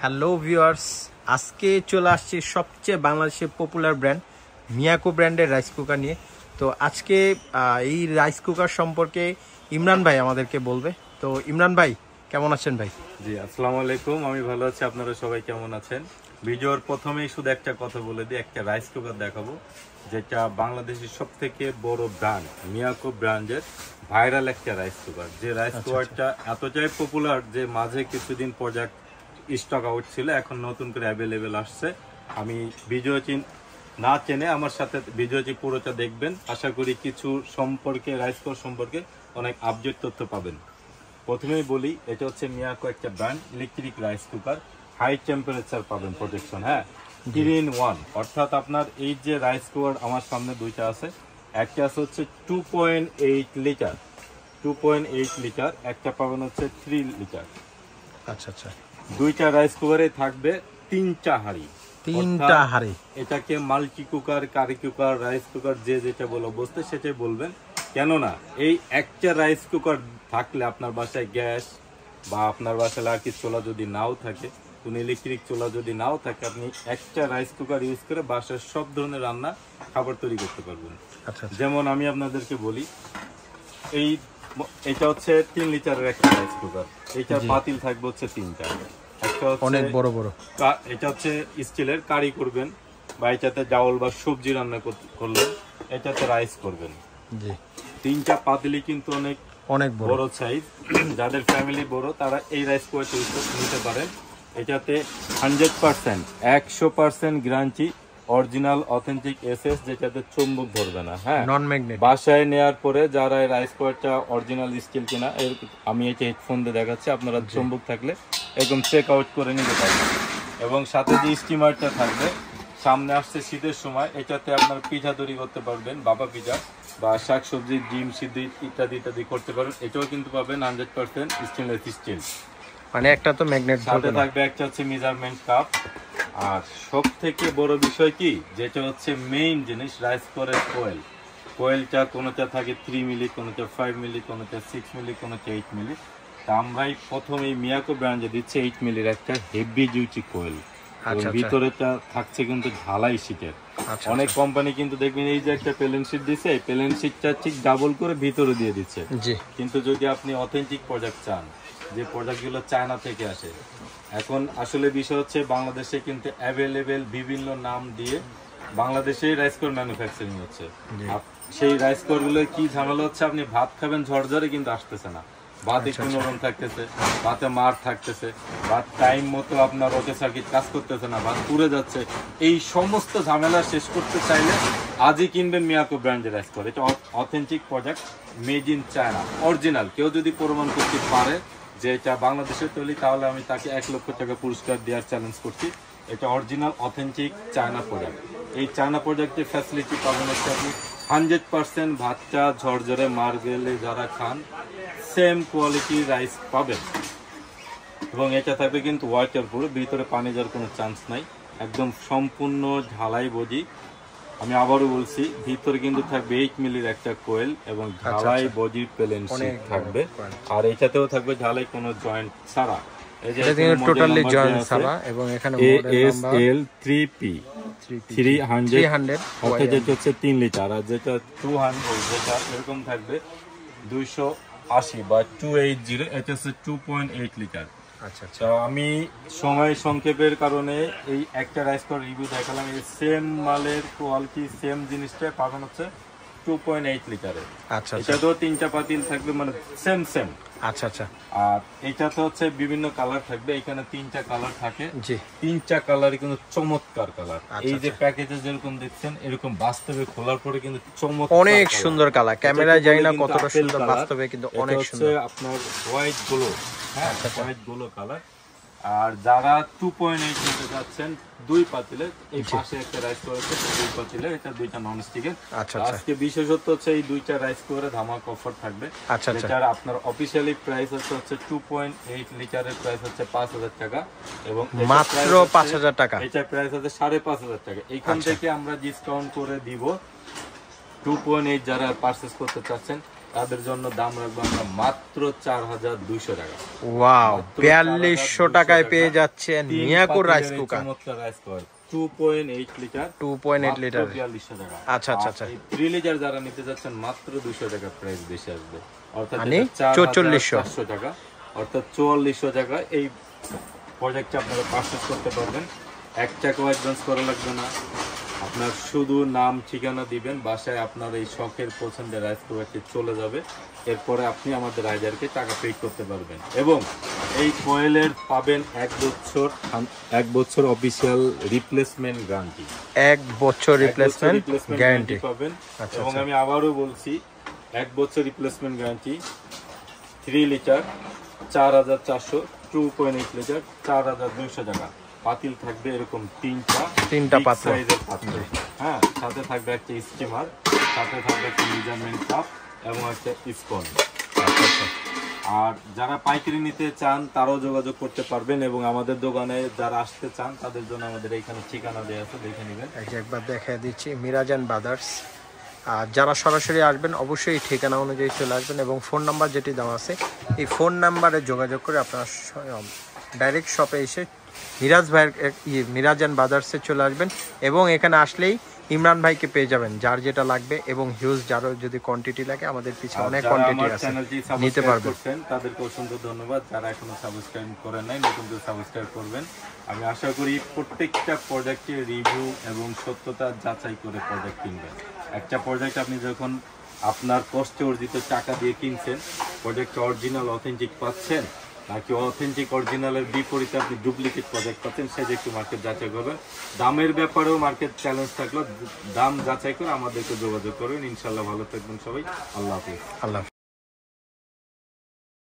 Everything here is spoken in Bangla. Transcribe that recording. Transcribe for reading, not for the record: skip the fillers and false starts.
হ্যালো ভিউয়ার্স, আজকে চলে আসছে সবচেয়ে বাংলাদেশের পপুলার ব্র্যান্ড মিয়াকো ব্র্যান্ডের রাইস কুকার নিয়ে। তো আজকে এই রাইস কুকার সম্পর্কে ইমরান ভাই আমাদেরকে বলবে। তো ইমরান ভাই কেমন আছেন ভাই? জি, আসসালামু আলাইকুম। আমি ভালো আছি, আপনারা সবাই কেমন আছেন? ভিডিওর প্রথমেই শুধু একটা কথা বলে দিই, একটা রাইস কুকার দেখাবো যেটা বাংলাদেশের সবথেকে বড় ব্র্যান্ড মিয়াকো ব্র্যান্ডের ভাইরাল একটা রাইস কুকার। যে রাইস কুকারটা এতটাই পপুলার যে মাঝে কিছুদিন প্রোডাক্ট স্টক আউট ছিল, এখন নতুন করে অ্যাভেলেবেল আসছে। আমি ভিডিওটি না চেনে আমার সাথে ভিডিওটি পুরোটা দেখবেন, আশা করি কিছু সম্পর্কে রাইস কুকার সম্পর্কে অনেক আপডেট তথ্য পাবেন। প্রথমেই বলি, এটা হচ্ছে মিয়াকো একটা brand electric rice cooker, high temperature পাবেন প্রোটেকশন। হ্যাঁ, 3-in-1, অর্থাৎ আপনার এই যে রাইস কুকার আমার সামনে দুইটা আছে, একটা আছে হচ্ছে 2.8 লিটার, 2.8 লিটার, একটা পাবেন হচ্ছে 3 লিটার। আচ্ছা আচ্ছা, দুইটা রাইস কুকারে থাকবে তিনটা হাঁড়ি। এটাকে multi cooker, curry cooker, rice cooker যে যেটা বলো বসতে সেটাই বলবেন। কেননা এই একটা রাইস কুকার থাকলে আপনার বাসায় গ্যাস বা আপনার বাসায় আর কি চুলা যদি নাও থাকে, কোনো ইলেকট্রিক চুলা যদি নাও থাকে, আপনি একটা রাইস কুকার ইউজ করে বাসার সব ধরনের রান্না খাবার তৈরি করতে পারবেন। যেমন আমি আপনাদেরকে বলি, এটা হচ্ছে 3 লিটারের একটা রাইস কুকার, এইটার পাতিল থাকবে হচ্ছে 3টা। একটা অনেক বড় বড়, এটা হচ্ছে স্টিলের, কারি করবেন বা এটাতে চাউল বা সবজি রান্না করলেন, এটাতে রাইস করবেন। জি, 3টা পাতিলই কিন্তু অনেক অনেক বড় সাইজ। যাদের ফ্যামিলি বড় তারা এই রাইস কুকারটা নিতে পারেন। এটাতে 100% গ্যারান্টি, অরিজিনাল অথেন্টিক এসএস, যেটাতে চুম্বক ধরবে না। হ্যাঁ, নন ম্যাগনেট। বাসায় নেওয়ার পরে যারা এই রাইস কুকারটা অরিজিনাল স্টিল কিনা, আমি এটা হেডফোন দিয়ে দেখাচ্ছি, আপনারা চুম্বক থাকলে এরকম চেক আউট করে নিতে পারবেন। এবং সাথে যে স্টিমারটা থাকবে, সামনে আসছে শীতের সময়, এটাতে আপনার পিঠা তৈরি করতে পারবেন, বাবা পিঠা বা শাকসবজি, ডিম সিদ্ধ ইত্যাদি ইত্যাদি করতে পারবেন। এটাও কিন্তু পাবেন 100% স্টেনলেস স্টিল। মানে একটা তো ম্যাগনেট সাথে থাকবে একটা হচ্ছে মেজারমেন্ট কাপ। আর সব থেকে বড় বিষয় কি, যেটা হচ্ছে মেইন জিনিস, রাইস কুকারের কোয়েল। কোয়েলটা কোনোটা থাকে 3 মিলি, কোনোটা 5 মিলি, কোনোটা 6 মিলি, কোনোটা 8 মিলি। তা আমরাই প্রথমেই মিয়াকো ব্র্যান্ডে দিচ্ছে 8 মিলির একটা হেভি ডিউটি কোয়েল। ভিতরেটা থাকছে কিন্তু ঢালাই শীটের। অনেক কোম্পানি কিন্তু দেখবেন এই যে একটা প্লেন শীট দিচ্ছে, এই প্লেন শীটটা ঠিক ডাবল করে ভিতরে দিয়ে দিচ্ছে। কিন্তু যদি আপনি অথেন্টিক প্রোডাক্ট চান, যে প্রোডাক্টগুলো চায়না থেকে আসে, এখন আসলে বিষয় হচ্ছে বাংলাদেশে কিন্তু অ্যাভেলেবেল বিভিন্ন নাম দিয়ে বাংলাদেশে রাইস কুকার ম্যানুফ্যাকচারিং হচ্ছে। সেই রাইস কুকারগুলো কি ঝামেলা হচ্ছে, আপনি ভাত খাবেন ঝরঝরে কিন্তু আসতেছে না, ভাত একটু নরম থাকতেছে, ভাতে মার থাকতেছে, ভাত টাইম মতো আপনার ওকে সার্কিট কাজ করতেছে না, ভাত পুড়ে যাচ্ছে। এই সমস্ত ঝামেলা শেষ করতে চাইলে আজই কিনবেন মিয়াকো ব্র্যান্ডের রাইস কুকার। এটা authentic product, made in China, original. কেউ যদি প্রমাণ করতে পারে যে এটা বাংলাদেশের তৈরি, তাহলে আমি তাকে 1 লক্ষ টাকা পুরস্কার দেওয়ার চ্যালেঞ্জ করছি। এটা অরিজিনাল অথেন্টিক চায়না প্রোডাক্ট। এই চায়না প্রোডাক্টের ফ্যাসিলিটি পাবেন হচ্ছে আপনি 100% ভাতটা ঝরঝরে মার গেলে যারা খান সেম কোয়ালিটি রাইস পাবেন। এবং এটা থাকবে কিন্তু ওয়াটারপ্রুফ, ভিতরে পানি যাওয়ার কোনো চান্স নাই, একদম সম্পূর্ণ ঢালাই বডি। আমি আবারও বলছি, ভিতরে কিন্তু থাকবে 8 মিলির একটা কোয়েল এবং ঢালাই বডি প্লেন শীট থাকবে। আর এটাতেও থাকবে ঢালাই কোনো জয়েন্ট ছাড়া। এই যে টোটালি জয়েন্ট ছাড়া, এবং এখানে ASL 3P 300, অর্থাৎ যেটা হচ্ছে 3 লিটার, আর যেটা 200 যেটা এরকম থাকবে 280 বা 280, এটা হচ্ছে 2.8 লিটার। আচ্ছা, আমি সময় সংক্ষেপের কারণে এই একটা রাইস কুকার রিভিউ দেখালাম। এই সেম মালের কোয়ালিটি, সেম জিনিসটা পাবেন হচ্ছে 2.8 লিটারে। আচ্ছা, এটা তো 3টা পাতিল থাকবে, মানে সেম সেম। আচ্ছা আচ্ছা, আর এটা তো হচ্ছে বিভিন্ন কালার থাকবে, এখানে 3টা কালার থাকে। জি, 3টা কালারই কিন্তু চমৎকার কালার। এই যে প্যাকেজে যেরকম দেখছেন, এরকম বাস্তবে খোলার পরে কিন্তু চমৎকার, অনেক সুন্দর কালার। ক্যামেরায় জানি না কতটা সুন্দর, বাস্তবে কিন্তু অনেক সুন্দর। আপনার হোয়াইট গ্লো, হ্যাঁ হোয়াইট গ্লো কালার। আর যারা 2.8 নিতে যাচ্ছেন 2 পাতিলের, এই পাশে একটা রাইস কুকার আছে 2 পাতিলের, এটা 2টা নন স্টিকের। আজকে বিশেষত্ব হচ্ছে এই 2টা রাইস কুকারে ধামাক অফার থাকবে। যেটার আপনার অফিশিয়ালি প্রাইস হচ্ছে 2.8 লিটারের প্রাইস হচ্ছে 5000 টাকা, এবং মাত্র 5000 টাকা। এটা প্রাইস হচ্ছে 5500 টাকা। এইখান থেকে আমরা ডিসকাউন্ট করে দিব 2.8 যারা পারচেজ করতে চাচ্ছেন তাদের জন্য দাম রাখবো আমরা মাত্র 4200 টাকা। ওয়াও, 4200 টাকায় পেয়ে যাচ্ছেন মিয়াকো রাইস কুকার, চমৎকার রাইস কুকার 2.8 লিটার 2.8 লিটার 4200 টাকা। আচ্ছা আচ্ছা আচ্ছা, 3 লিটার যারা নিতে যাচ্ছেন মাত্র 200 টাকা প্রাইস বেশি আসবে, অর্থাৎ মানে 4400 টাকা, অর্থাৎ 4400 টাকা এই প্রোডাক্টটা আপনারা পারচেজ করতে পারবেন। 1 টাকাও অ্যাডভান্স করা লাগবে না, আপনার শুধু নাম ঠিকানা দিবেন, বাসায় আপনার এই শখের পছন্দের রাইস কুকারটি চলে যাবে, এরপরে আপনি আমাদের রাইডারকে টাকা পে করতে পারবেন। এবং এই কোয়েলের পাবেন 1 বছর অফিসিয়াল রিপ্লেসমেন্ট গ্যারান্টি, 1 বছর রিপ্লেসমেন্ট গ্যারান্টি পাবেন। আচ্ছা, এবং আমি আবারও বলছি 1 বছর রিপ্লেসমেন্ট গ্যারান্টি। 3 লিটার 4400, 2.8 লিটার 4200 টাকা। পাতিল থাকবে এরকম তিনটা পাত্র সাইজের পাত্র, হ্যাঁ, সাথে থাকবে একটা স্টিমার, সাথে থাকবে একটা মেজারমেন্ট কাপ এবং একটা স্পুন। আর যারা পাইকারি নিতে চান তারাও যোগাযোগ করতে পারবেন, এবং আমাদের দোকানে যারা আসতে চান তাদের জন্য আমাদের এখানে ঠিকানা দেওয়া আছে, দেখে নেবেন। একবার দেখিয়ে দিচ্ছি, মিরাজান ব্রাদার্স। আর যারা সরাসরি আসবেন অবশ্যই ঠিকানা অনুযায়ী চলে আসবেন, এবং ফোন নাম্বার যেটি দেওয়া আছে এই ফোন নাম্বারে যোগাযোগ করে আপনারা ডাইরেক্ট শপে এসে মিরাজ ভাইয়ের মিরাজান ব্রাদার্সে চলে আসবেন, এবং এখানে আসলেই ইমরান ভাইকে পেয়ে যাবেন যার যেটা লাগবে, এবং হিউজ যারও যদি কোয়ান্টিটি লাগে আমাদের পিছনে অনেক কোয়ান্টিটি আছে, নিতে পারবেন। তাদেরকে অসংখ্য ধন্যবাদ। যারা এখনো সাবস্ক্রাইব করেন নাই, নতুন করে সাবস্ক্রাইব করবেন। আমি আশা করি প্রত্যেকটা প্রোডাক্টের রিভিউ এবং সত্যতা যাচাই করে প্রোডাক্ট কিনবেন। একটা প্রোডাক্ট আপনি যখন আপনার কষ্টে অর্জিত টাকা দিয়ে কিনছেন, প্রোডাক্ট অরিজিনাল অথেন্টিক পাচ্ছেন নাকি অথেন্টিক অরিজিনালের বিপরীতে আপনি ডুপ্লিকেট প্রোডাক্ট পাচ্ছেন, সেটা একটু মার্কেট যাচাই করবেন। দামের ব্যাপারেও মার্কেট চ্যালেঞ্জ থাকলো, দাম যাচাই করে আমাদেরকে যোগাযোগ করবেন। ইনশাল্লাহ ভালো থাকবেন সবাই। আল্লাহ হাফিজ। আল্লাহ।